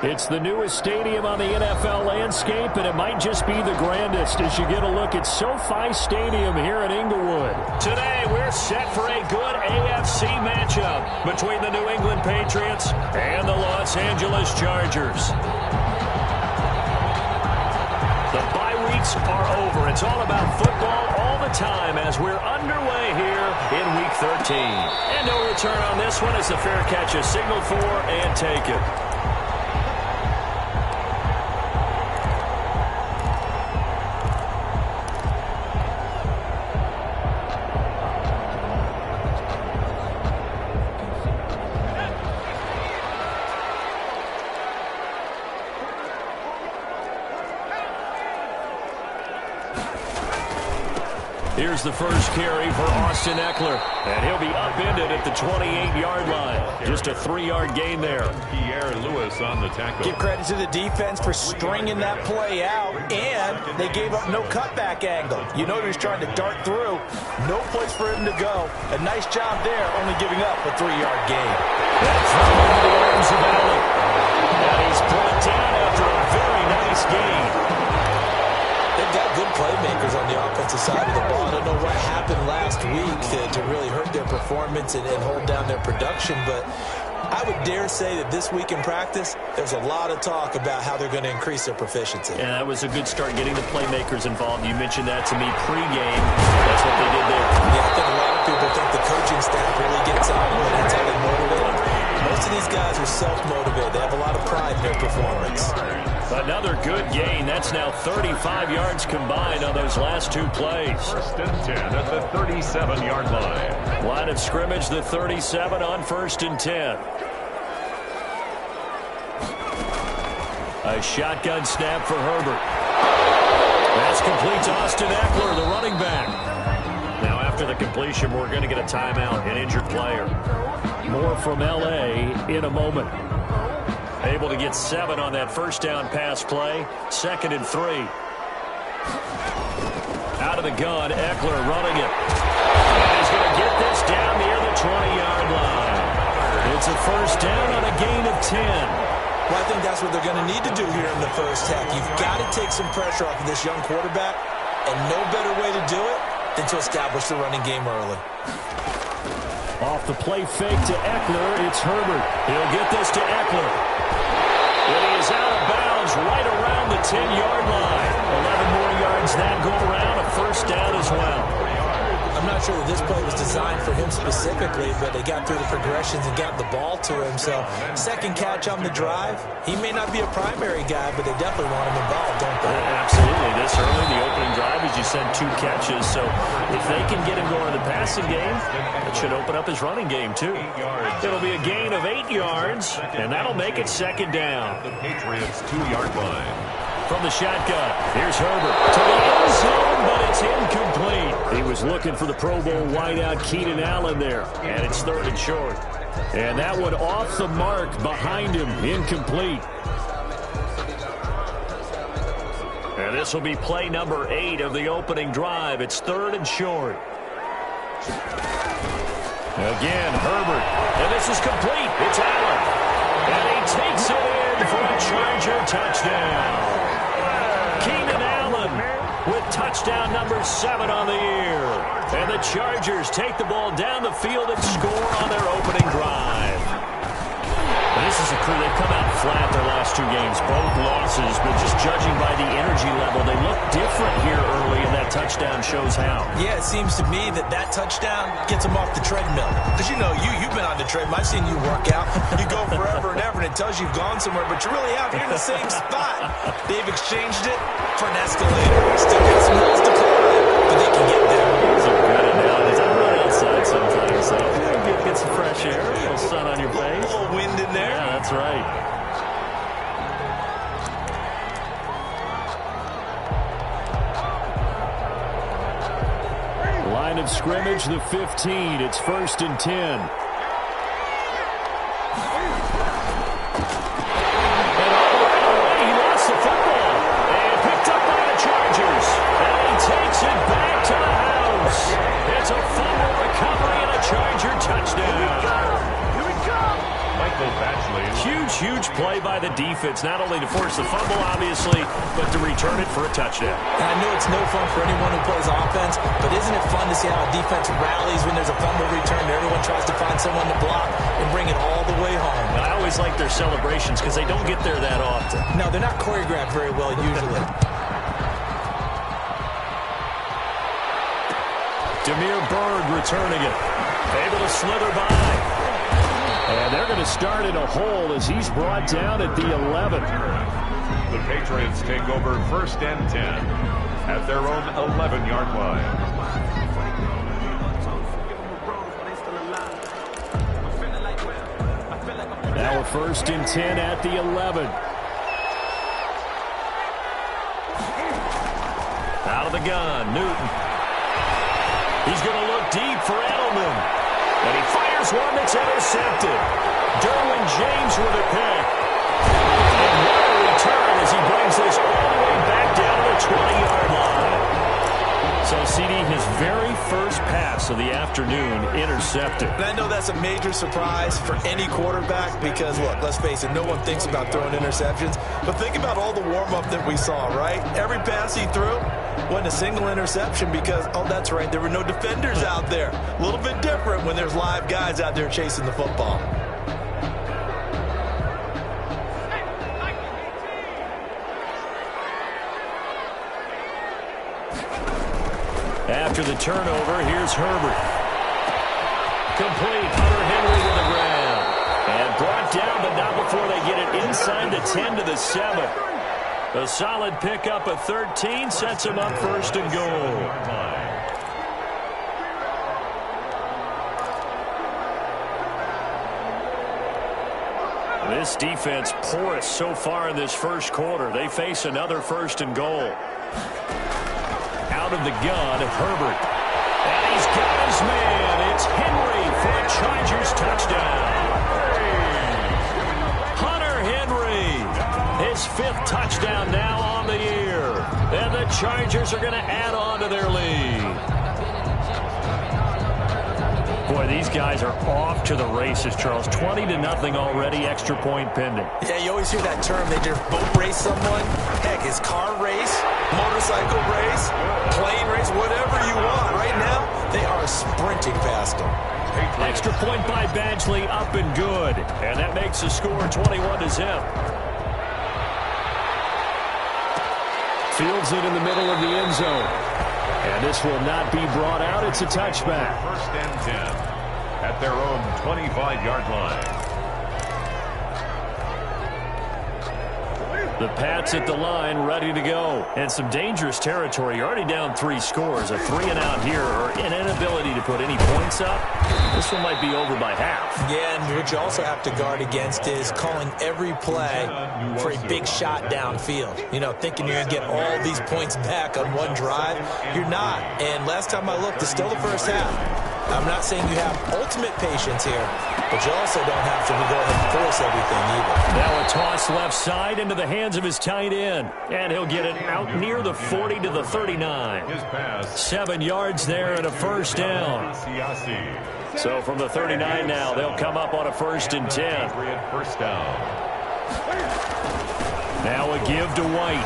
It's the newest stadium on the NFL landscape, and it might just be the grandest as you get a look at SoFi Stadium here in Inglewood. Today, we're set for a good AFC matchup between the New England Patriots and the Los Angeles Chargers. The bye weeks are over. It's all about football all the time as we're underway here in Week 13. And no return on this one as the fair catch is signaled for and taken. Here's the first carry for Austin Ekeler, and he'll be upended at the 28-yard line. Just a 3-yard gain there. Pierre Lewis on the tackle. Give credit to the defense for stringing that play out, and they gave up no cutback angle. You know he was trying to dart through. No place for him to go. A nice job there, only giving up a 3-yard gain. That's into the arms of Allen. And he's brought down after a very nice gain. They've got good playmakers on the offensive side of the ball. I don't know what happened last week to really hurt their performance and hold down their production, but I would dare say that this week in practice, there's a lot of talk about how they're going to increase their proficiency. Yeah, that was a good start getting the playmakers involved. You mentioned that to me pregame. That's what they did there. Yeah, I think a lot of people think the coaching staff really gets on them, and that's how they motivate them. Most of these guys are self-motivated. They have a lot of pride in their performance. Another good gain. That's now 35 yards combined on those last two plays. First and 10 at the 37-yard line. Line of scrimmage, the 37 on 1st and 10. A shotgun snap for Herbert. That's complete to Austin Ekeler, the running back. Now after the completion, we're going to get a timeout, an injured player. More from L.A. in a moment. Able to get 7 on that first down pass play. 2nd and 3. Out of the gun, Ekeler running it. And he's going to get this down near the 20-yard line. It's a first down on a gain of 10. Well, I think that's what they're going to need to do here in the first half. You've got to take some pressure off of this young quarterback, and no better way to do it than to establish the running game early. Off the play fake to Ekeler, it's Herbert. He'll get this to Ekeler. And he is out of bounds right around the 10-yard line. 11 more yards that go around, a first down as well. I'm not sure that this play was designed for him specifically, but they got through the progressions and got the ball to him. So, second catch on the drive. He may not be a primary guy, but they definitely want him involved, don't they? Absolutely. This early, the opening drive, as you said, 2 catches. So, if they can get him going in the passing game, it should open up his running game, too. It'll be a gain of 8 yards, and that'll make it 2nd down. The Patriots' 2-yard line. From the shotgun, here's Herbert to the end zone, but it's incomplete. He was looking for the Pro Bowl wideout Keenan Allen there, and it's 3rd and short. And that one off the mark behind him, incomplete. And this will be play number 8 of the opening drive. It's 3rd and short. Again, Herbert, and this is complete. It's Allen, and he takes it in for a Charger touchdown. Keenan Allen with touchdown number 7 on the year. And the Chargers take the ball down the field and score on their opening drive. And this is a crew, they've come out flat their last 2 games, both losses, but just judging by the energy level, they look different here early, and that touchdown shows how. Yeah, it seems to me that touchdown gets them off the treadmill. Because you know, you've been on the treadmill. I've seen you work out. You go forever and ever, and it tells you you've gone somewhere, but you're really out here in the same spot. They've exchanged it for an escalator. Still got some hills to climb, but they can get there. Those are good analogies. I run outside sometimes, so get some fresh air, a little sun on your face. A little wind in there. Yeah, that's right. Line of scrimmage, the 15. It's 1st and 10. huge play by the defense, not only to force the fumble, obviously, but to return it for a touchdown. And I know it's no fun for anyone who plays offense, but isn't it fun to see how a defense rallies when there's a fumble return and everyone tries to find someone to block and bring it all the way home? I always like their celebrations because they don't get there that often. No, they're not choreographed very well usually. Damiere Byrd returning it. Able to slither by. And they're going to start in a hole as he's brought down at the 11. The Patriots take over 1st and 10 at their own 11-yard line. Now a 1st and 10 at the 11. Out of the gun, Newton. He's going to look deep for Edelman. And he fires one that's intercepted. Derwin James with a pick. And what a return as he brings this all the way back down to the 20-yard line. So, CD, his very first pass of the afternoon intercepted. And I know that's a major surprise for any quarterback because, look, let's face it, no one thinks about throwing interceptions. But think about all the warm-up that we saw, right? Every pass he threw wasn't a single interception because, oh, that's right, there were no defenders out there. A little bit different when there's live guys out there chasing the football. After the turnover, here's Herbert. Complete. Hunter Henry to the ground. And brought down, but not before they get it inside the 10 to the 7. A solid pickup of 13 sets him up 1st and goal. This defense porous so far in this first quarter. They face another 1st and goal. Out of the gun, Herbert. And he's got his man. It's Henry for a Chargers touchdown. Hunter Henry. His 5th touchdown now on the year. And the Chargers are going to add on to their lead. Boy, these guys are off to the races, Charles. 20-0 already, extra point pending. Yeah, you always hear that term. They just boat race someone. Heck, it's car race, motorcycle race, plane race, whatever you want. Right now, they are sprinting past them. Extra point by Badgley, up and good. And that makes the score 21-0. Fields it in the middle of the end zone. And this will not be brought out. It's a touchback. 1st and 10 at their own 25-yard line. The Pats at the line, ready to go. And some dangerous territory. You're already down 3 scores. A 3-and-out here, or an inability to put any points up. This one might be over by half. Yeah, and what you also have to guard against is calling every play for a big shot downfield. You know, thinking you're going to get all these points back on one drive. You're not. And last time I looked, it's still the first half. I'm not saying you have ultimate patience here, but you also don't have to go ahead and force everything either. Now a toss left side into the hands of his tight end. And he'll get it out near the 40 to the 39. 7 yards there and a 1st down. So from the 39 now, they'll come up on a 1st and 10. First down. Now a give to White.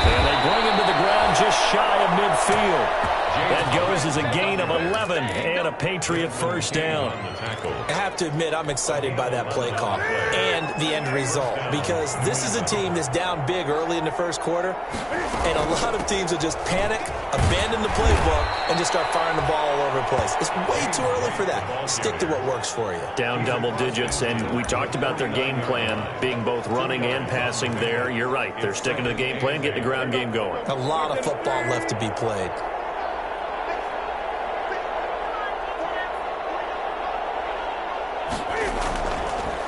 And they bring him to the ground just shy of midfield. That goes as a gain of 11 and a Patriot 1st down. I have to admit, I'm excited by that play call and the end result because this is a team that's down big early in the first quarter, and a lot of teams will just panic, abandon the playbook, and just start firing the ball all over the place. It's way too early for that. Stick to what works for you. Down double digits, and we talked about their game plan being both running and passing there. You're right. They're sticking to the game plan, getting the ground game going. A lot of football left to be played.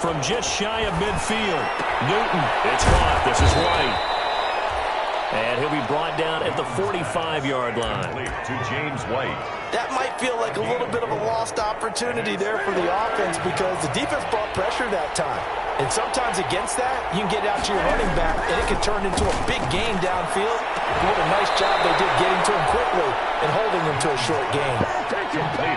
From just shy of midfield, Newton, it's caught. This is White. And he'll be brought down at the 45-yard line. To James White. That might feel like a little bit of a lost opportunity there for the offense because the defense brought pressure that time. And sometimes against that, you can get out to your running back, and it can turn into a big game downfield. What a nice job they did getting to him quickly. and holding them to a short gain.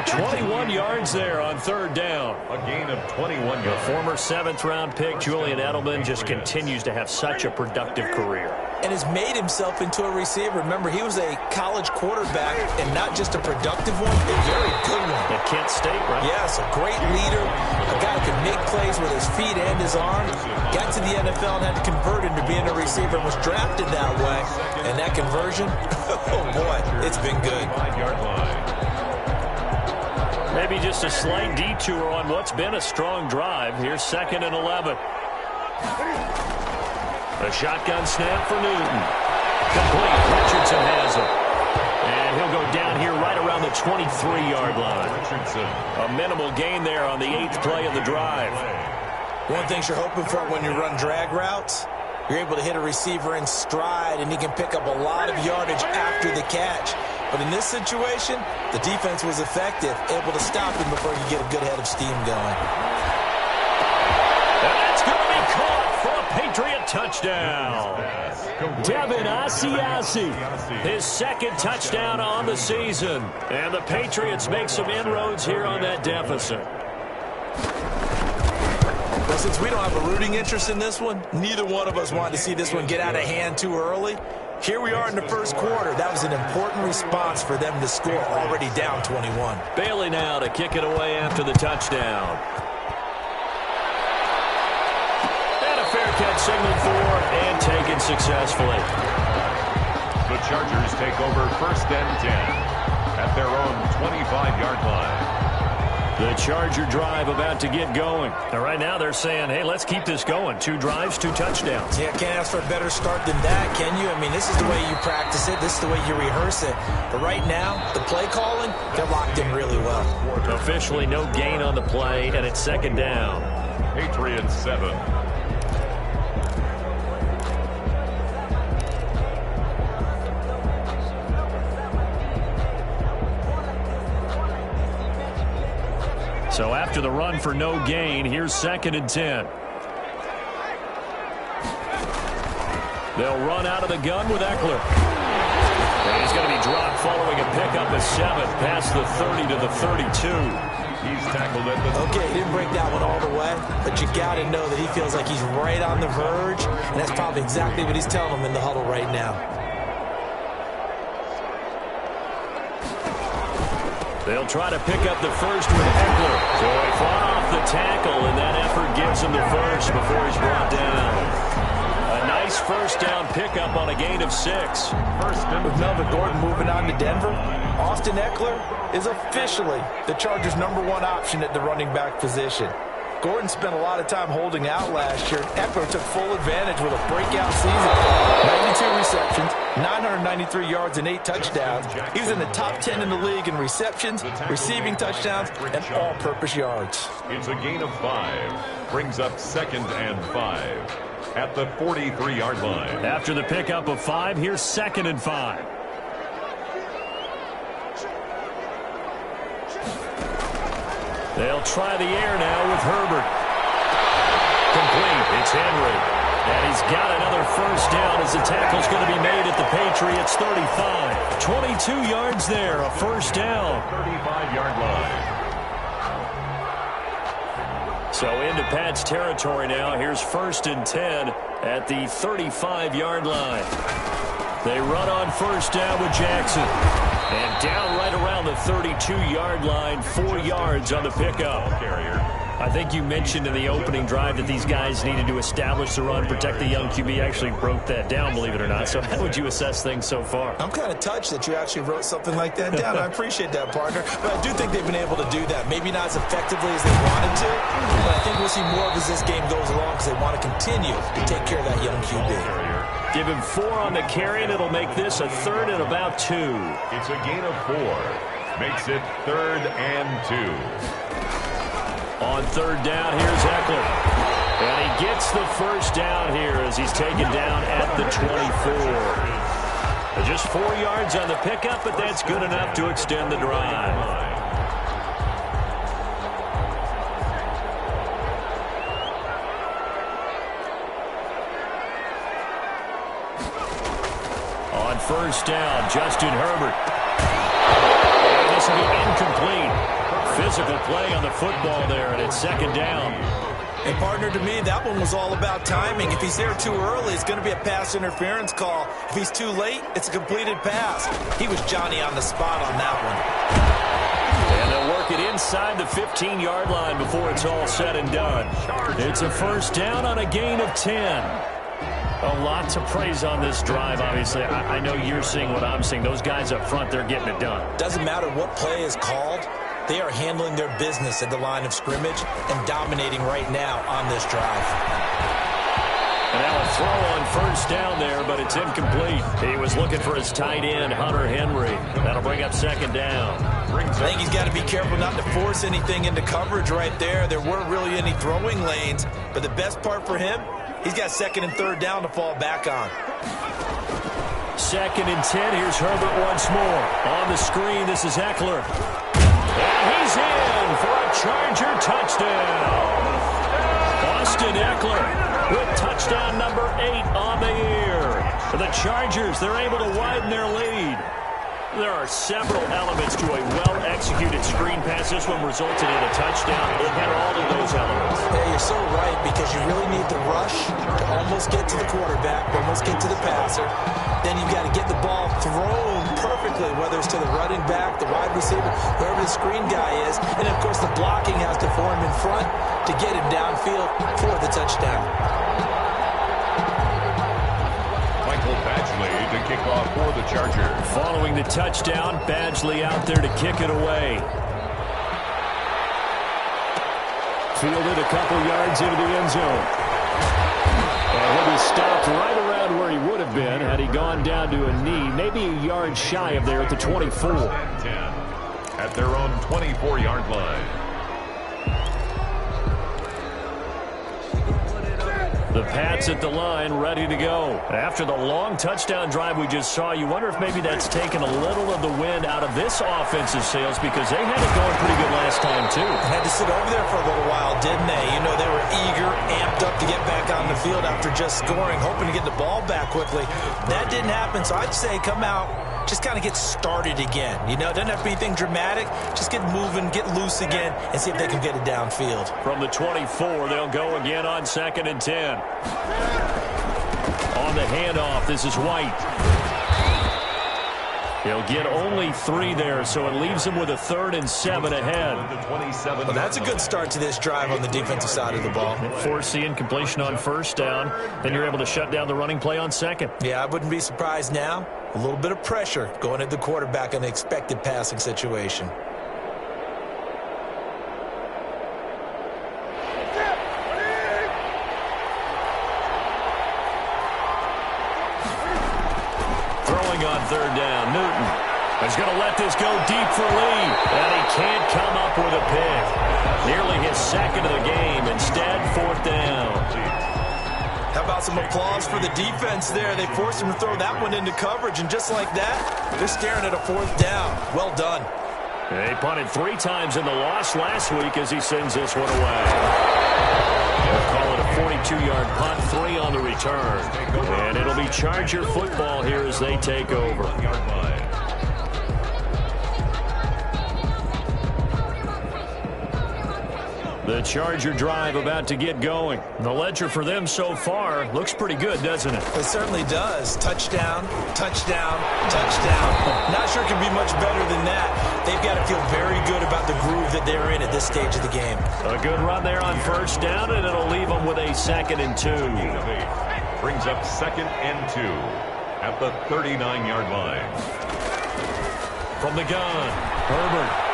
21 yards there on third down. A gain of 21 yards. The former seventh-round pick, Julian Edelman, just continues to have such a productive career. And has made himself into a receiver. Remember, he was a college quarterback, and not just a productive one, a very good one. At Kent State, right? Yes, a great leader, a guy who could make plays with his feet and his arm. Got to the NFL and had to convert into being a receiver and was drafted that way. And that conversion, oh boy, it's been good. 5-yard line. Maybe just a slight detour on what's been a strong drive. Here's 2nd and 11. A shotgun snap for Newton. Complete. Richardson has it. And he'll go down here right around the 23-yard line. Richardson. A minimal gain there on the 8th play of the drive. One of the things you're hoping for when you run drag routes, you're able to hit a receiver in stride, and he can pick up a lot of yardage after the catch. But in this situation, the defense was effective, able to stop him before he could get a good head of steam going. And that's going to be caught for a Patriot touchdown. Devin Asiasi, his 2nd touchdown on the season. And the Patriots make some inroads here on that deficit. Well, since we don't have a rooting interest in this one, neither one of us wanted to see this one get out of hand too early. Here we are in the first quarter. That was an important response for them to score, already down 21. Bailey now to kick it away after the touchdown. And a fair catch signaled for and taken successfully. The Chargers take over 1st and 10 at their own 25-yard line. The Charger drive about to get going. And right now they're saying, hey, let's keep this going. 2 drives, 2 touchdowns. Yeah, can't ask for a better start than that, can you? I mean, this is the way you practice it. This is the way you rehearse it. But right now, the play calling, they're locked in really well. Officially no gain on the play, and it's 2nd down. Patriots 7. So after the run for no gain, here's 2nd and 10. They'll run out of the gun with Eckler. And he's going to be dropped following a pickup of 7 past the 30 to the 32. He's tackled at the... Okay, he didn't break that one all the way, but you got to know that he feels like he's right on the verge, and that's probably exactly what he's telling them in the huddle right now. They'll try to pick up the first with Eckler. So he fought off the tackle, and that effort gives him the first before he's brought down. A nice first down pickup on a gain of 6. With Melvin Gordon moving on to Denver, Austin Eckler is officially the Chargers' #1 option at the running back position. Gordon spent a lot of time holding out last year. Eckler took full advantage with a breakout season. 92 receptions, 993 yards, and 8 touchdowns. He was in the top 10 in the league in receptions, receiving touchdowns, and all-purpose yards. It's a gain of 5. Brings up 2nd and 5 at the 43-yard line. After the pickup of 5, here's 2nd and 5. They'll try the air now with Herbert. Complete. It's Henry. And he's got another first down as the tackle's going to be made at the Patriots' 35. 22 yards there, a first down. 35-yard line. So into Pat's territory now. Here's 1st and 10 at the 35-yard line. They run on first down with Jackson. And down right around the 32-yard line, 4 yards on the pickup. I think you mentioned in the opening drive that these guys needed to establish the run, protect the young QB. Actually broke that down, believe it or not. So how would you assess things so far? I'm kind of touched that you actually wrote something like that down. I appreciate that, partner. But I do think they've been able to do that. Maybe not as effectively as they wanted to, but I think we'll see more of as this game goes along because they want to continue to take care of that young QB. Give him 4 on the carry, and it'll make this a 3rd and about 2. It's a gain of 4. Makes it 3rd and 2. On 3rd down, here's Eckler. And he gets the first down here as he's taken down at the 24. Just 4 yards on the pickup, but that's good enough to extend the drive. On first down, Justin Herbert. physical play on the football there, and it's second down. And, partner, to me, that one was all about timing. If he's there too early, it's going to be a pass interference call. If he's too late, it's a completed pass. He was Johnny on the spot on that one. And they'll work it inside the 15-yard line before it's all said and done. It's a first down on a gain of 10. A lot to praise on this drive, obviously. I know you're seeing what I'm seeing. Those guys up front, they're getting it done. Doesn't matter what play is called. They are handling their business at the line of scrimmage and dominating right now on this drive. And now a throw on first down there, but it's incomplete. He was looking for his tight end, Hunter Henry. That'll bring up second down. I think he's got to be careful not to force anything into coverage right there. There weren't really any throwing lanes, but the best part for him, he's got second and third down to fall back on. Second and 10. Here's Herbert once more. On the screen, this is Eckler. And he's in for a Charger touchdown. Austin Eckler with touchdown number 8 on the year. For the Chargers, they're able to widen their lead. There are several elements to a well-executed screen pass. This one resulted in a touchdown. It had all of those elements. Yeah, you're so right, because you really need the rush to almost get to the quarterback, almost get to the passer. Then you've got to get the ball thrown perfectly, whether it's to the running back, the wide receiver, whoever the screen guy is. And, of course, the blocking has to form in front to get him downfield for the touchdown. Michael Badgley to kick off for the Chargers. Following the touchdown, Badgley out there to kick it away. Fielded a couple yards into the end zone. And he'll be stopped right around where he would have been had he gone down to a knee, maybe a yard shy of there at the 24. At their own 24-yard line. The Pats at the line, ready to go. After the long touchdown drive we just saw, you wonder if maybe that's taken a little of the wind out of this offensive sails, because they had it going pretty good last time, too. Had to sit over there for a little while, didn't they? You know, they were eager, amped up to get back on the field after just scoring, hoping to get the ball back quickly. That didn't happen, so I'd say come out, just kind of get started again. You know, it doesn't have to be anything dramatic. Just get moving, get loose again, and see if they can get it downfield. From the 24, they'll go again on second and 10. On the handoff, this is White. He'll get only 3 there, so it leaves him with a 3rd and 7 ahead. Well, that's a good start to this drive on the defensive side of the ball. Force the incompletion on first down, then you're able to shut down the running play on second. Yeah, I wouldn't be surprised now. A little bit of pressure going at the quarterback in an expected passing situation. Throwing on third down, Newton is going to let this go deep for Lee, and he can't come up with a pick. Nearly his second of the game. Instead, 4th down. How about some applause for the defense there? They forced him to throw that one into coverage, and just like that, they're staring at a 4th down. Well done. They punted 3 times in the loss last week as he sends this one away. They'll call it a 42-yard punt, 3 on the return. And it'll be Charger football here as they take over. The Charger drive about to get going. The ledger for them so far looks pretty good, doesn't it? It certainly does. Touchdown, touchdown, touchdown. Not sure it can be much better than that. They've got to feel very good about the groove that they're in at this stage of the game. A good run there on first down, and it'll leave them with a 2nd and 2. Brings up 2nd and 2 at the 39-yard line. From the gun, Herbert.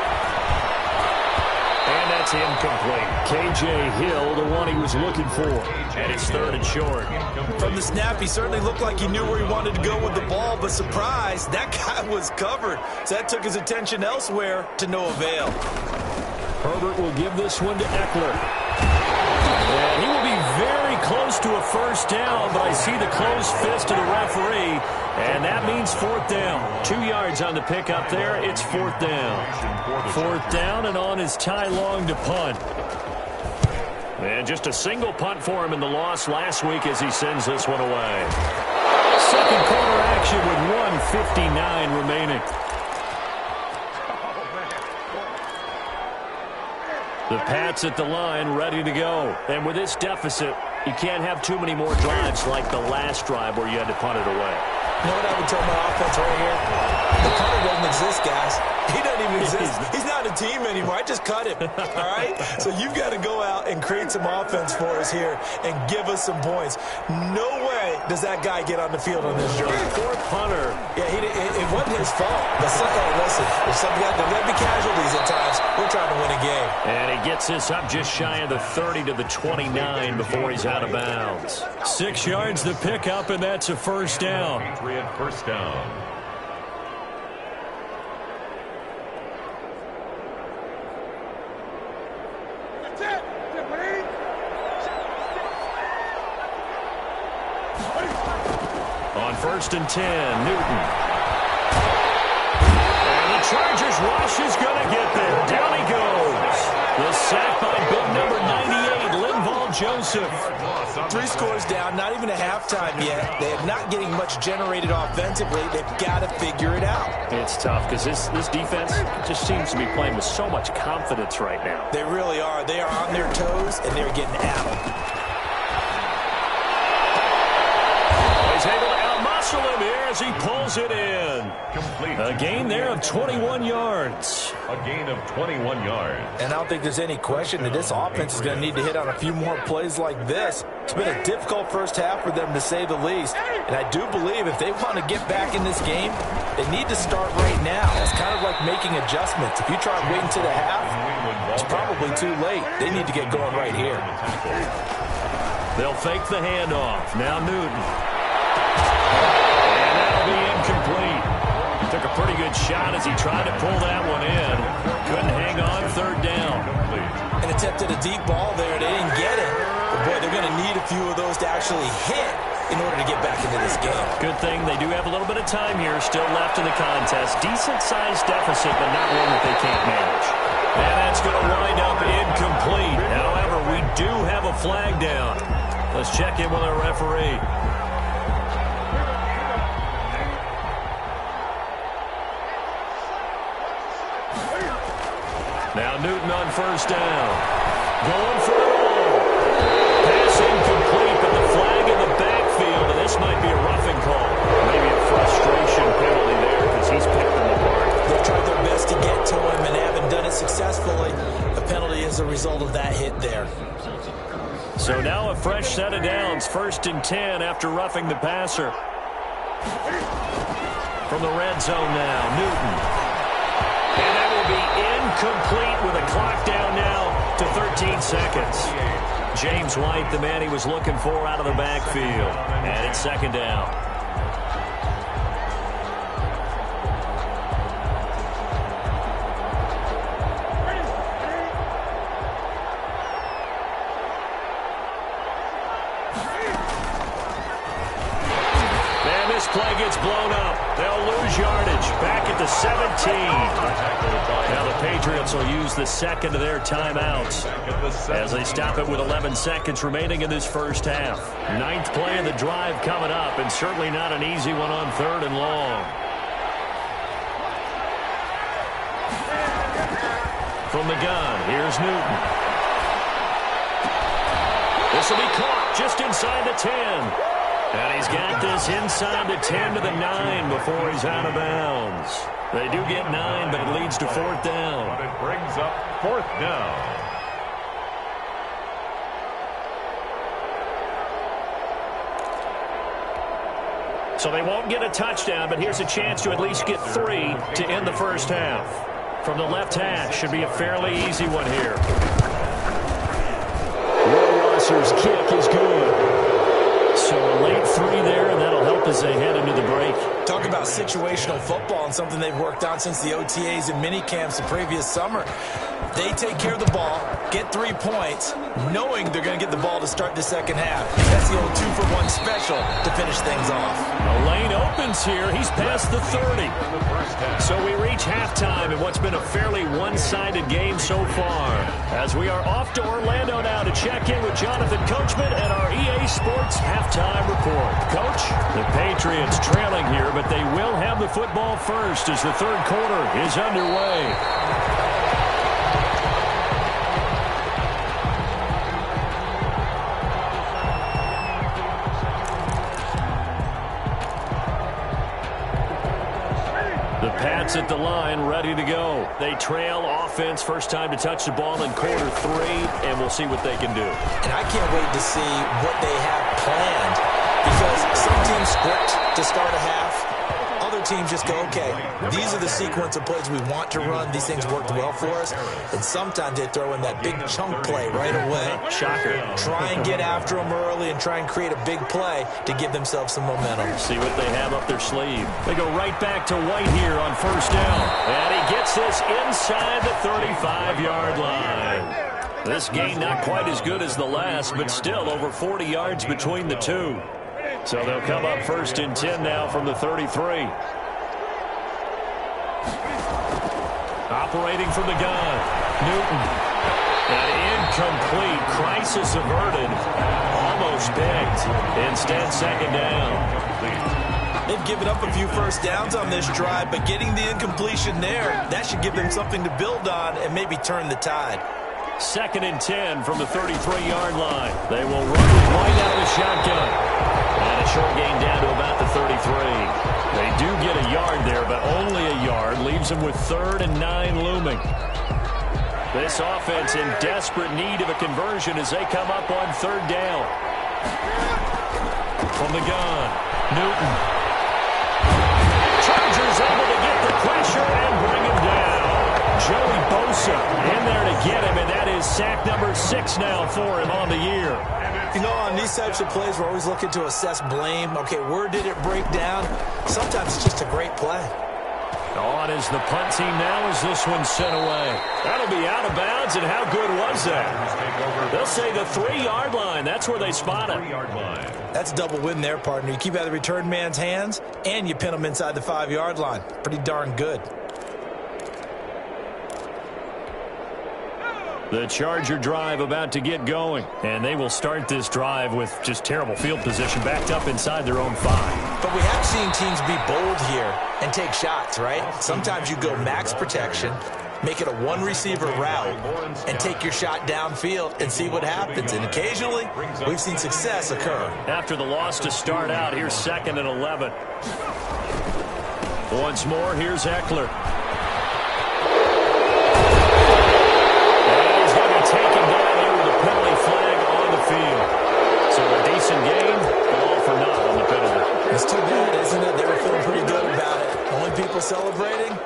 And that's incomplete. K.J. Hill, the one he was looking for. And it's 3rd and short. From the snap, he certainly looked like he knew where he wanted to go with the ball, but surprise, that guy was covered. So that took his attention elsewhere to no avail. Herbert will give this one to Eckler. And he will be very close to a first down, but I see the closed fist of the referee, and that means 4th down. 2 yards on the pickup there. It's 4th down. 4th down, and on is Ty Long to punt. And just a single punt for him in the loss last week as he sends this one away. Second quarter action with 1:59 remaining. The Pats at the line, ready to go. And with this deficit, you can't have too many more drives like the last drive where you had to punt it away. You know what I would tell my offense right here? The punter doesn't exist, guys. He doesn't even exist. He's not a team anymore. I just cut him, all right? So you've got to go out and create some offense for us here and give us some points. No way does that guy get on the field on this drive. Poor punter. Yeah, it wasn't his fault. But hey, listen, there's going to be casualties at times. We're trying to win a game. And he gets this up just shy of the 30 to the 29 before he's out of bounds. 6 yards the pickup, and that's a first down. Patriot first down. On 1st and 10, Newton. And the Chargers rush is going to get there. Down he goes. The sack by big number 98, Linval Joseph. 3 scores down, not even a halftime yet. They're not getting much generated offensively. They've got to figure it out. It's tough because this defense just seems to be playing with so much confidence right now. They really are. They are on their toes, and they're getting at them. He's able to out-muscle him here as he pulls it in. Complete. A gain there of 21 yards. A gain of 21 yards. And I don't think there's any question that this offense is going to need to hit on a few more plays like this. It's been a difficult first half for them, to say the least. And I do believe if they want to get back in this game, they need to start right now. It's kind of like making adjustments. If you try waiting to the half, it's probably too late. They need to get going right here. They'll fake the handoff. Now Newton. And that'll be incomplete. Took a pretty good shot as he tried to pull that one in. Couldn't hang on, 3rd down. And attempted a deep ball there. They didn't get it. But, boy, they're going to need a few of those to actually hit in order to get back into this game. Good thing they do have a little bit of time here still left in the contest. Decent-sized deficit, but not one that they can't manage. And that's going to wind up incomplete. However, we do have a flag down. Let's check in with our referee. Now Newton on 1st down. Going for it all. Pass incomplete, but the flag in the backfield, and this might be a roughing call. Maybe a frustration penalty there because he's picked them apart. They've tried their best to get to him and haven't done it successfully. The penalty is a result of that hit there. So now a fresh set of downs. 1st and 10 after roughing the passer. From the red zone now, Newton. And that will be incomplete with a clock down now to 13 seconds. James White, the man he was looking for out of the backfield. And it's 2nd down. This play gets blown up. They'll lose yardage. Back at the 17. Now the Patriots will use the second of their timeouts as they stop it with 11 seconds remaining in this first half. 9th play of the drive coming up, and certainly not an easy one on 3rd and long. From the gun, here's Newton. This will be caught just inside the 10. And he's got this inside the 10 to the 9 before he's out of bounds. They do get 9, but it leads to 4th down. But it brings up 4th down. So they won't get a touchdown, but here's a chance to at least get 3 to end the first half. From the left hash, should be a fairly easy one here. Will Rosser's kick is good. So a late 3 there, and that'll help as they head into the break. Talk about situational football and something they've worked on since the OTAs and mini camps the previous summer. They take care of the ball, get 3 points, knowing they're going to get the ball to start the second half. That's the old 2-for-1 special to finish things off. A lane opens here. He's past the 30. So we reach halftime in what's been a fairly one-sided game so far. As we are off to Orlando now to check in with Jonathan Coachman and our EA Sports Halftime Report. Coach, the Patriots trailing here, but they will have the football first as the 3rd quarter is underway. ready to go. They trail offense, first time to touch the ball in quarter 3, and we'll see what they can do. And I can't wait to see what they have planned, because some teams script to start a half. Other teams just go, okay, these are the sequence of plays we want to run. These things worked well for us. And sometimes they throw in that big chunk play right away. Shocker. Try and get after them early and try and create a big play to give themselves some momentum. See what they have up their sleeve. They go right back to White here on first down. And he gets this inside the 35-yard line. This game not quite as good as the last, but still over 40 yards between the two. So they'll come up first and 10 now from the 33. Operating from the gun, Newton. And incomplete. Crisis averted. Almost picked. Instead, second down. They've given up a few first downs on this drive, but getting the incompletion there, that should give them something to build on and maybe turn the tide. Second and 10 from the 33-yard line. They will run with White out of the shotgun. And a short gain down to about the 33. They do get a yard there, but only a yard. Leaves them with 3rd and 9 looming. This offense in desperate need of a conversion as they come up on 3rd down. From the gun, Newton. Chargers able to get the pressure and bring him down. Joey Bosa in there to get him, and that is sack number 6 now for him on the year. You know, on these types of plays, we're always looking to assess blame. Okay, where did it break down? Sometimes it's just a great play. On is the punt team now as this one's sent away. That'll be out of bounds, and how good was that? They'll say the 3-yard line. That's where they spot it. That's a double win there, partner. You keep out of the return man's hands, and you pin them inside the 5-yard line. Pretty darn good. The Charger drive about to get going, and they will start this drive with just terrible field position, backed up inside their own 5. But we have seen teams be bold here and take shots, right? Sometimes you go max protection, make it a one-receiver route, and take your shot downfield and see what happens. And occasionally, we've seen success occur. After the loss to start out, here's 2nd and 11. Once more, here's Eckler. Taken down here with a penalty flag on the field. So a decent game, but all for naught on the penalty. It's too bad, isn't it? They were feeling pretty good about it. Only people celebrating,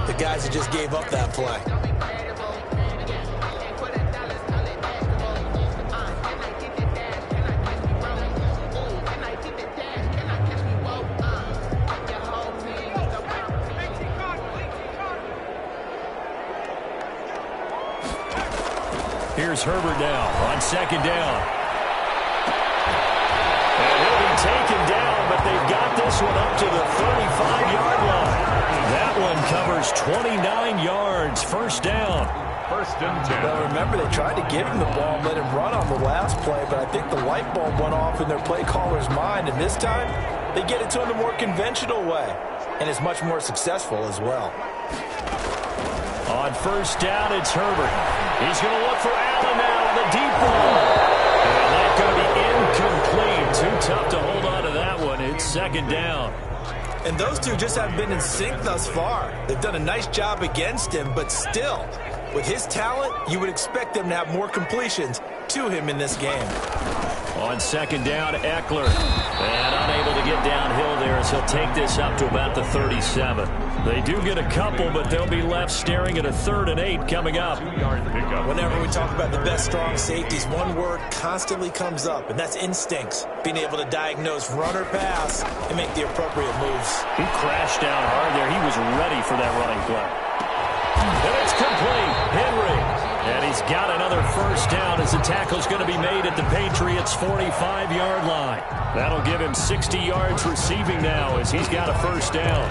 the guys who just gave up that play. Here's Herbert now on 2nd down. And he'll be taken down, but they've got this one up to the 35-yard line. That one covers 29 yards. First down. 1st and 10. Well, remember, they tried to give him the ball and let him run on the last play, but I think the light bulb went off in their play caller's mind, and this time they get it to him the more conventional way, and it's much more successful as well. On 1st down, it's Herbert. He's going to look for Allen now on the deep ball. And that's going to be incomplete. Too tough to hold on to that one. It's 2nd down. And those two just haven't been in sync thus far. They've done a nice job against him, but still, with his talent, you would expect them to have more completions to him in this game. On 2nd down, Eckler. And unable to get downhill there as he'll take this up to about the 37. They do get a couple, but they'll be left staring at a 3rd and 8 coming up. Whenever we talk about the best strong safeties, one word constantly comes up, and that's instincts. Being able to diagnose run or pass and make the appropriate moves. He crashed down hard there. He was ready for that running play. And it's complete. Henry. And he's got another first down as the tackle's going to be made at the Patriots' 45-yard line. That'll give him 60 yards receiving now as he's got a first down.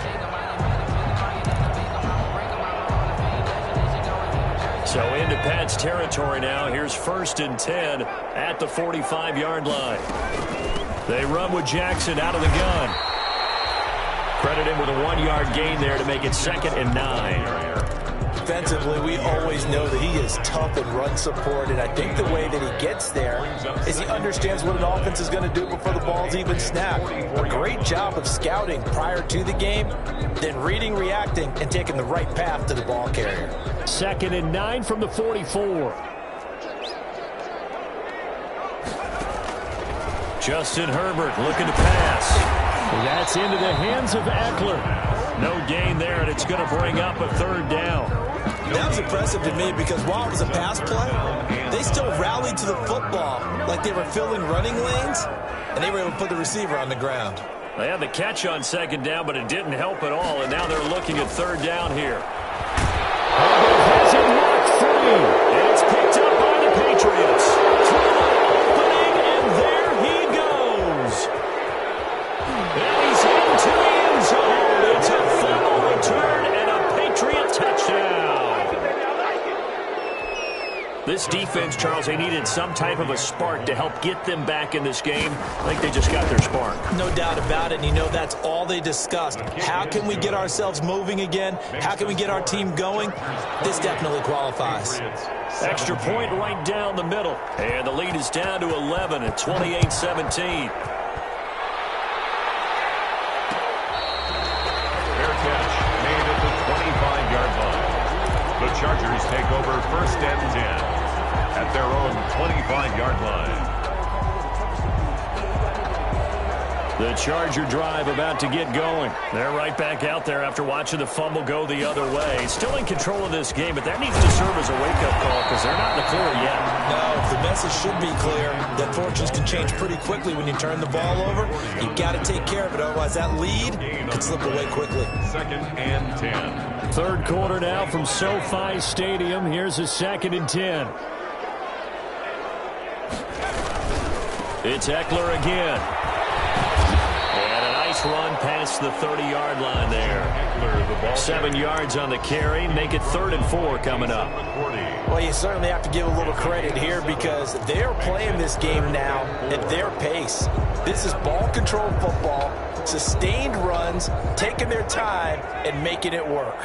So into Pat's territory now. Here's 1st and 10 at the 45-yard line. They run with Jackson out of the gun. Credit him with a 1-yard gain there to make it 2nd and 9. defensively, we always know that he is tough in run support, and I think the way that he gets there is he understands what an offense is going to do before the ball's even snapped. A great job of scouting prior to the game, then reading, reacting, and taking the right path to the ball carrier. 2nd and 9 from the 44. Justin Herbert looking to pass. That's into the hands of Eckler. No gain there, and it's going to bring up a 3rd down. That was impressive to me because while it was a pass play, they still rallied to the football like they were filling running lanes, and they were able to put the receiver on the ground. They had the catch on 2nd down, but it didn't help at all, and now they're looking at 3rd down here. Has it knocked free, and it's picked up by the Patriots. Opening, and there he goes. And he's into the end zone. It's a final return and a Patriot touchdown. This defense, Charles, they needed some type of a spark to help get them back in this game. I think they just got their spark. No doubt about it, and you know that's all they discussed. How can we get ourselves moving again? How can we get our team going? This definitely qualifies. Extra point right down the middle. And the lead is down to 11 at 28-17. The Chargers take over 1st and 10 at their own 25-yard line. The Charger drive about to get going. They're right back out there after watching the fumble go the other way. Still in control of this game, but that needs to serve as a wake-up call because they're not in the clear yet. No, the message should be clear that fortunes can change pretty quickly when you turn the ball over. You've got to take care of it, otherwise that lead could slip away quickly. 2nd and 10. 3rd quarter now from SoFi Stadium. Here's a 2nd and 10. It's Eckler again. And a nice run past the 30-yard line there. 7 yards on the carry. Make it 3rd and 4 coming up. Well, you certainly have to give a little credit here because they're playing this game now at their pace. This is ball control football, sustained runs, taking their time, and making it work.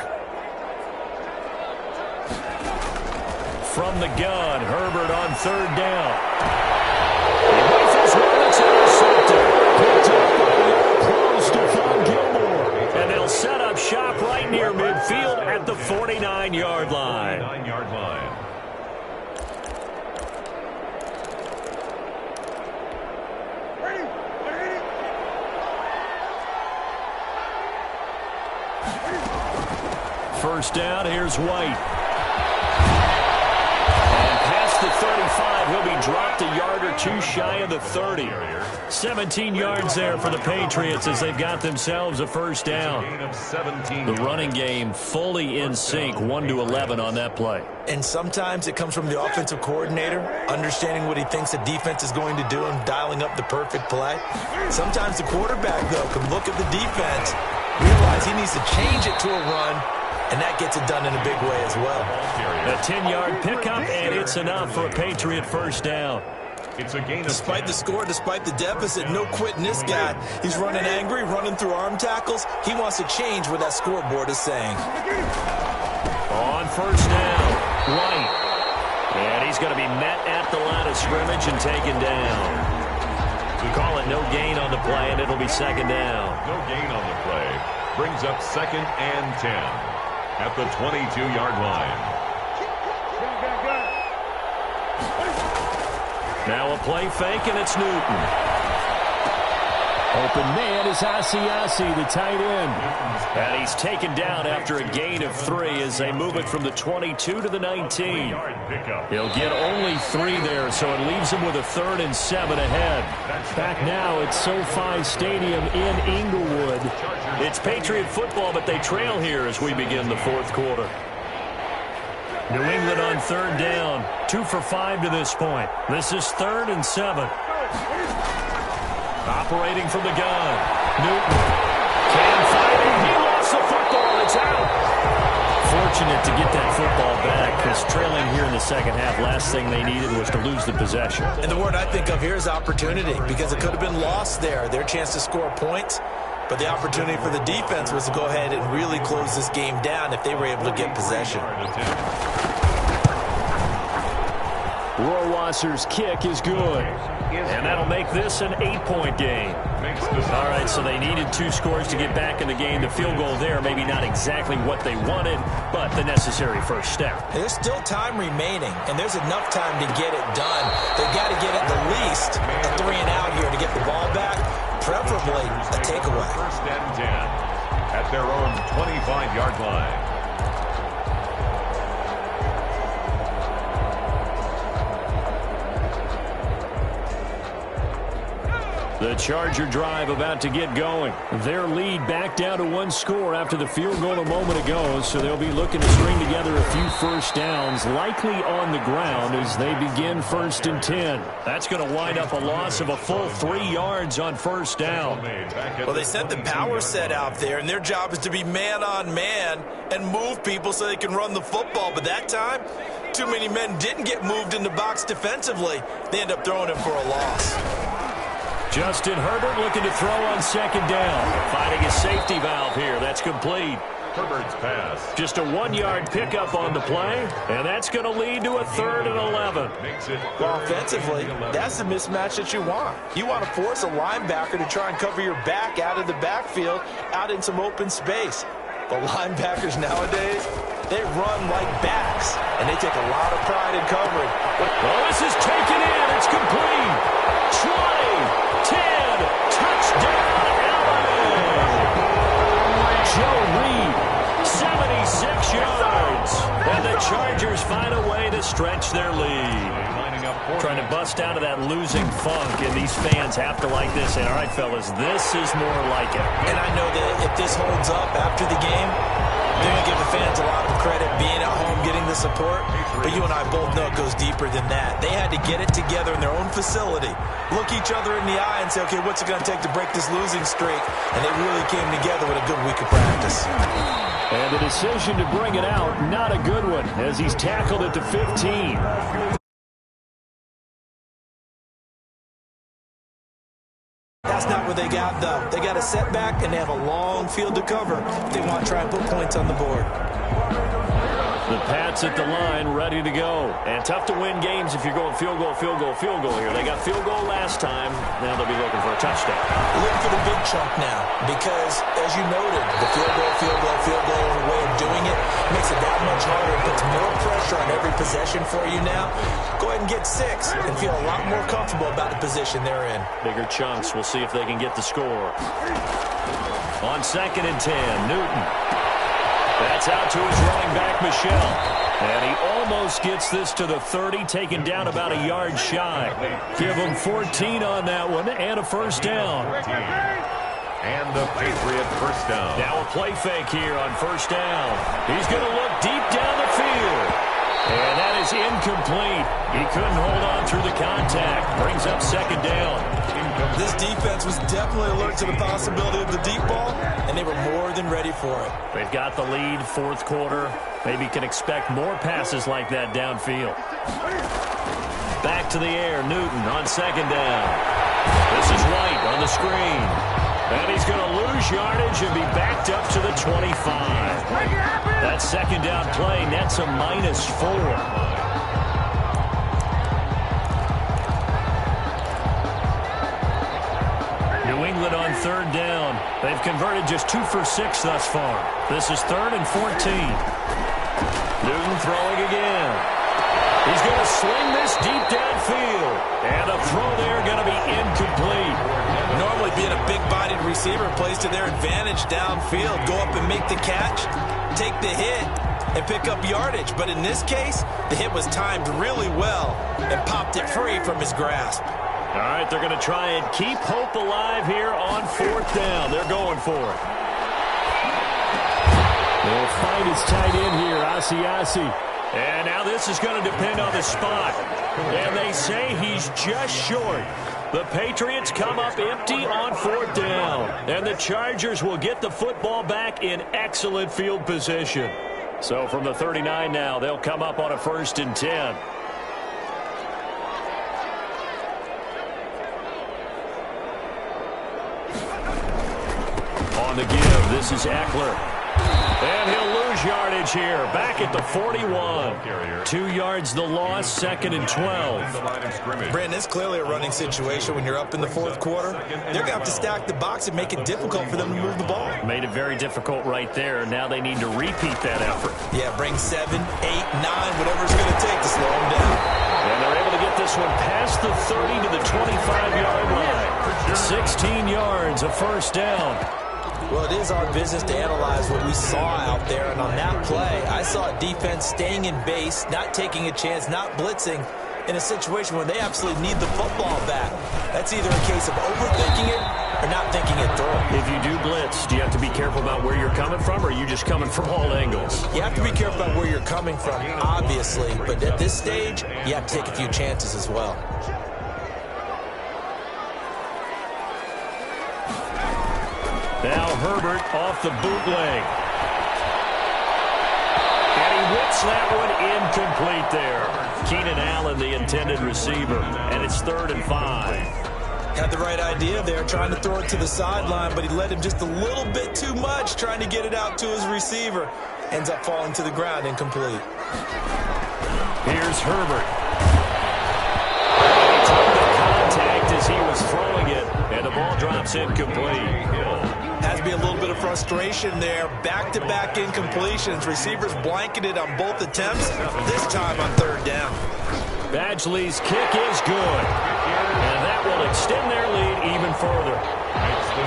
From the gun, Herbert on 3rd down. He rifles one, it's intercepted. Picked up by Stephon Gilmore. And they'll set up shop right near midfield at the 49-yard line. 49-yard line. First down, here's White. And past the 35, he'll be dropped a yard or two shy of the 30. 17 yards there for the Patriots as they've got themselves a first down. The running game fully in sync, 1-11 on that play. And sometimes it comes from the offensive coordinator, understanding what he thinks the defense is going to do and dialing up the perfect play. Sometimes the quarterback, though, can look at the defense, realize he needs to change it to a run, and that gets it done in a big way as well. A 10-yard pickup, and it's enough for a Patriot first down. It's a gain. Despite the score, despite the deficit, no quitting this guy. He's running angry, running through arm tackles. He wants to change what that scoreboard is saying. On first down, White. And he's going to be met at the line of scrimmage and taken down. We call it no gain on the play, and it'll be 2nd down. No gain on the play. Brings up 2nd and 10 at the 22-yard line. Now a play fake, and it's Newton. Open man is Asiasi, the tight end. And he's taken down after a gain of 3 as they move it from the 22 to the 19. He'll get only 3 there, so it leaves him with a 3rd and 7 ahead. Back now at SoFi Stadium in Inglewood. It's Patriot football, but they trail here as we begin the 4th quarter. New England on 3rd down. 2 for 5 to this point. This is 3rd and 7. Operating from the gun. Newton can find it. He lost the football. It's out. Fortunate to get that football back because trailing here in the second half, last thing they needed was to lose the possession. And the word I think of here is opportunity because it could have been lost there. Their chance to score points. But the opportunity for the defense was to go ahead and really close this game down if they were able to get possession. Rohrwasser's kick is good. And that'll make this an 8-point game. All right, so they needed 2 scores to get back in the game. The field goal there, maybe not exactly what they wanted, but the necessary first step. There's still time remaining, and there's enough time to get it done. They've got to get at the least a 3-and-out here to get the ball back, preferably a takeaway. First and 10 at their own 25-yard line. The Charger drive about to get going. Their lead back down to 1 score after the field goal a moment ago, so they'll be looking to string together a few first downs, likely on the ground as they begin first and 10. That's going to wind up a loss of a full 3 yards on first down. Well, they sent the power set out there, and their job is to be man-on-man and move people so they can run the football. But that time, too many men didn't get moved in the box defensively. They end up throwing him for a loss. Justin Herbert looking to throw on second down. Finding a safety valve here. That's complete. Herbert's pass. Just a 1-yard pickup on the play, and that's going to lead to a 3rd and 11. Well, offensively, that's the mismatch that you want. You want to force a linebacker to try and cover your back out of the backfield, out in some open space. The linebackers nowadays, they run like backs, and they take a lot of pride in covering. Well, this is taken in. It's complete. 20. 10, touchdown, Allen! Joe Reed, 76 yards. And the Chargers find a way to stretch their lead. Trying to bust out of that losing funk, and these fans have to like this. And all right, fellas, this is more like it. And I know that if this holds up after the game, they're going to give the fans a lot of credit being at home, getting the support. But you and I both know it goes deeper than that. They had to get it together in their own facility, look each other in the eye and say, okay, what's it going to take to break this losing streak? And they really came together with a good week of practice. And the decision to bring it out, not a good one, as he's tackled at the 15. That's not what they got, though. They got a setback, and they have a long field to cover if they want to try and put points on the board. The Pats at the line, ready to go. And tough to win games if you're going field goal, field goal, field goal here. They got field goal last time. Now they'll be looking for a touchdown. Looking for the big chunk now because, as you noted, the field goal is a way of doing it. Makes it that much harder. It puts more pressure on every possession for you now. Go ahead and get 6 and feel a lot more comfortable about the position they're in. Bigger chunks. We'll see if they can get the score. On 2nd and 10, Newton. That's out to his running back, Michel. And he almost gets this to the 30, taken down about a yard shy. Give him 14 on that one and a first down. And the Patriot first down. Now a play fake here on first down. He's going to look deep down the field. And that is incomplete. He couldn't hold on through the contact. Brings up second down. This defense was definitely alert to the possibility of the deep ball, and they were more than ready for it. They've got the lead, 4th quarter. Maybe can expect more passes like that downfield. Back to the air, Newton on second down. This is White on the screen. And he's going to lose yardage and be backed up to the 25. That second down play nets a -4. New England on 3rd down. They've converted just 2 for 6 thus far. This is 3rd and 14. Newton throwing again. He's going to sling this deep downfield. And a throw there going to be incomplete. Normally being a big-bodied receiver plays to their advantage downfield. Go up and make the catch, take the hit, and pick up yardage. But in this case, the hit was timed really well and popped it free from his grasp. All right, they're going to try and keep hope alive here on 4th down. They're going for it. They'll find his tight end here, Asiasi. And now this is going to depend on the spot. And they say he's just short. The Patriots come up empty on 4th down. And the Chargers will get the football back in excellent field position. So from the 39 now, they'll come up on a 1st and 10. On the give, this is Eckler. And he'll lose yardage here. Back at the 41. 2 yards the loss, 2nd and 12. Brandon, it's clearly a running situation when you're up in the fourth quarter. They're going to have to stack the box and make it difficult for them to move the ball. Made it very difficult right there. Now they need to repeat that effort. Yeah, bring 7, 8, 9, whatever it's going to take to slow them down. And they're able to get this one past the 30 to the 25-yard line. 16 yards, a first down. Well, it is our business to analyze what we saw out there, and on that play, I saw a defense staying in base, not taking a chance, not blitzing, in a situation where they absolutely need the football back. That's either a case of overthinking it or not thinking it through. If you do blitz, do you have to be careful about where you're coming from, or are you just coming from all angles? You have to be careful about where you're coming from, obviously, but at this stage, you have to take a few chances as well. Now Herbert off the bootleg. And he whips that one incomplete there. Keenan Allen, the intended receiver. And it's 3rd and 5. Had the right idea there, trying to throw it to the sideline, but he led him just a little bit too much, trying to get it out to his receiver. Ends up falling to the ground, incomplete. Here's Herbert. He took the contact as he was throwing it, and the ball drops incomplete. Has to be a little bit of frustration there. Back-to-back incompletions. Receivers blanketed on both attempts, this time on 3rd down. Badgley's kick is good. And that will extend their lead even further.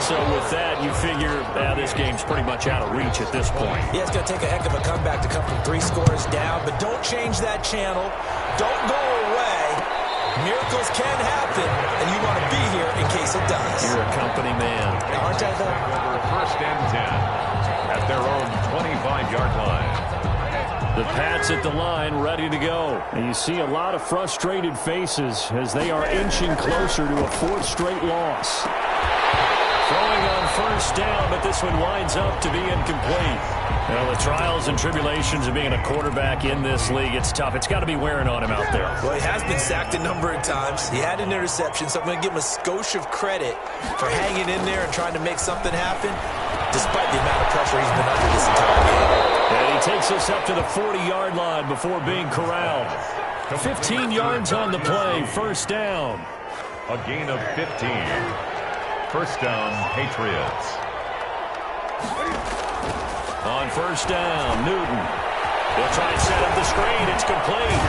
So with that, you figure this game's pretty much out of reach at this point. Yeah, it's going to take a heck of a comeback to come from 3 scores down, but don't change that channel. Don't go away. Miracles can happen, and you want to be here in case it does. You're a company man. Aren't I, though? Over 1st and 10 at their own 25-yard line. The Pats at the line, ready to go. And you see a lot of frustrated faces as they are inching closer to a 4th straight loss. Throwing on 1st down, but this one winds up to be incomplete. Well, the trials and tribulations of being a quarterback in this league, it's tough. It's got to be wearing on him out there. Well, he has been sacked a number of times. He had an interception, so I'm going to give him a skosh of credit for hanging in there and trying to make something happen, despite the amount of pressure he's been under this entire game. And he takes us up to the 40-yard line before being corralled. 15 yards on the play, 1st down. A gain of 15. 1st down, Patriots. On 1st down, Newton. He'll try and set up the screen. It's complete.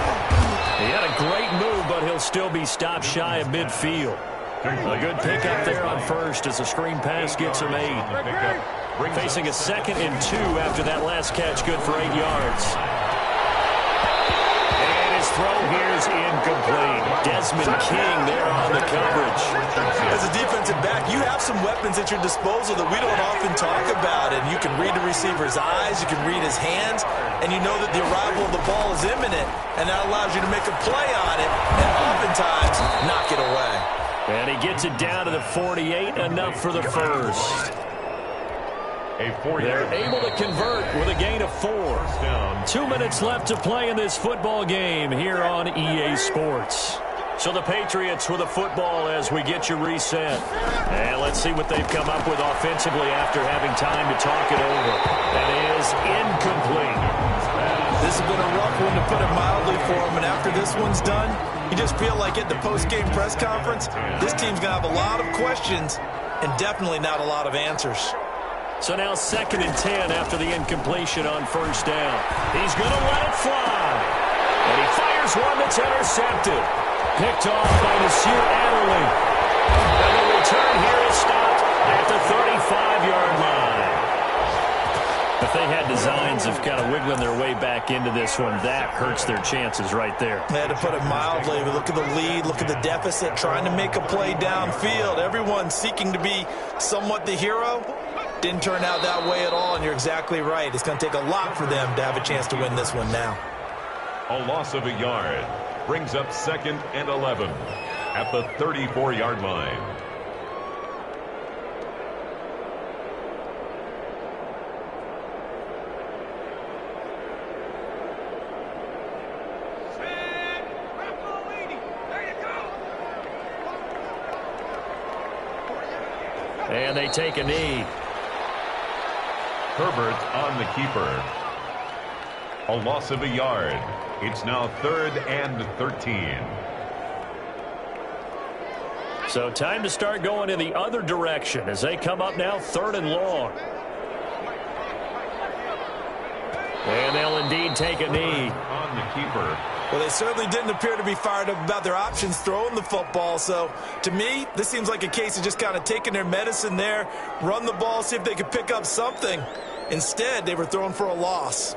He had a great move, but he'll still be stopped shy of midfield. A good pickup there on 1st as the screen pass gets him 8. Facing a 2nd and 2 after that last catch, good for 8 yards. And his throw here is incomplete. Desmond King there on the coverage. As a defensive back, you have some weapons at your disposal that we don't often talk about, and you can read the receiver's eyes, you can read his hands, and you know that the arrival of the ball is imminent, and that allows you to make a play on it, and oftentimes knock it away. And he gets it down to the 48, enough for the 1st. They're able to convert with a gain of 4. 2 minutes left to play in this football game here on EA Sports. So the Patriots with a football as we get you reset. And let's see what they've come up with offensively after having time to talk it over. That is incomplete. This has been a rough one, to put it mildly, for him. And after this one's done, you just feel like at the post-game press conference, this team's going to have a lot of questions and definitely not a lot of answers. So now 2nd and 10 after the incompletion on 1st down. He's going to let it fly. And he fires one that's intercepted. Picked off by Nasir Adderley. And the return here is stopped at the 35-yard line. If they had designs of kind of wiggling their way back into this one, that hurts their chances right there. They had to put it mildly, but look at the lead, look at the deficit, trying to make a play downfield. Everyone seeking to be somewhat the hero. Didn't turn out that way at all, and you're exactly right. It's going to take a lot for them to have a chance to win this one now. A loss of a yard brings up 2nd and 11 at the 34-yard line. And they take a knee. Herbert on the keeper. A loss of a yard. It's now 3rd and 13. So time to start going in the other direction as they come up now 3rd and long. And they'll indeed take a knee. On the keeper. Well, they certainly didn't appear to be fired up about their options throwing the football. So, to me, this seems like a case of just kind of taking their medicine there, run the ball, see if they could pick up something. Instead, they were throwing for a loss.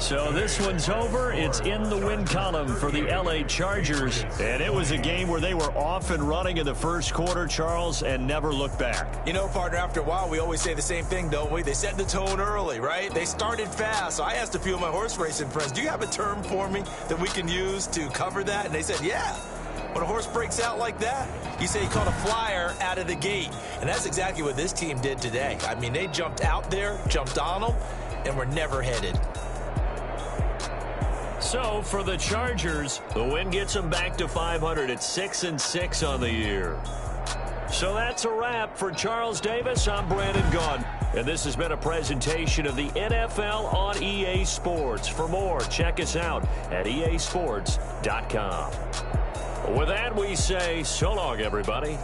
So this one's over. It's in the win column for the L.A. Chargers. And it was a game where they were off and running in the first quarter, Charles, and never looked back. You know, partner, after a while, we always say the same thing, don't we? They set the tone early, right? They started fast. So I asked a few of my horse racing friends, do you have a term for me that we can use to cover that? And they said, yeah. When a horse breaks out like that, you say he caught a flyer out of the gate. And that's exactly what this team did today. I mean, they jumped out there, jumped on them, and were never headed. So for the Chargers, the win gets them back to 500 at 6-6 on the year. So that's a wrap for Charles Davis. I'm Brandon Gaudin, and this has been a presentation of the NFL on EA Sports. For more, check us out at easports.com. With that, we say so long, everybody.